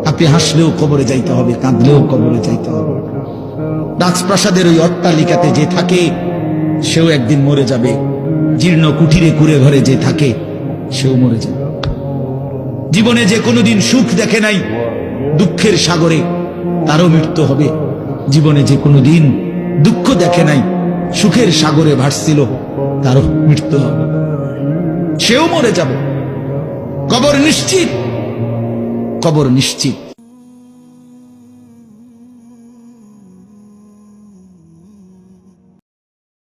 আপনি হাসলেও কবরে যাইতে হবে, কাঁদলেও কবরে যাইতে হবে। রাজপ্রাসাদের ওই অট্টালিকাতে যে থাকে সেও একদিন মরে যাবে, জীর্ণ কুঠিরে কুড়ে ঘরে যে থাকে সেও মরে যাবে। জীবনে যে কোনোদিন সুখ দেখে নাই দুঃখের সাগরে, তারও মৃত্যু হবে। জীবনে যে কোনোদিন দুঃখ দেখে নাই সুখের সাগরে ভাসছিল, তারও মৃত্যু হবে, সেও মরে যাবে। কবর নিশ্চিত, কবর নিশ্চিত।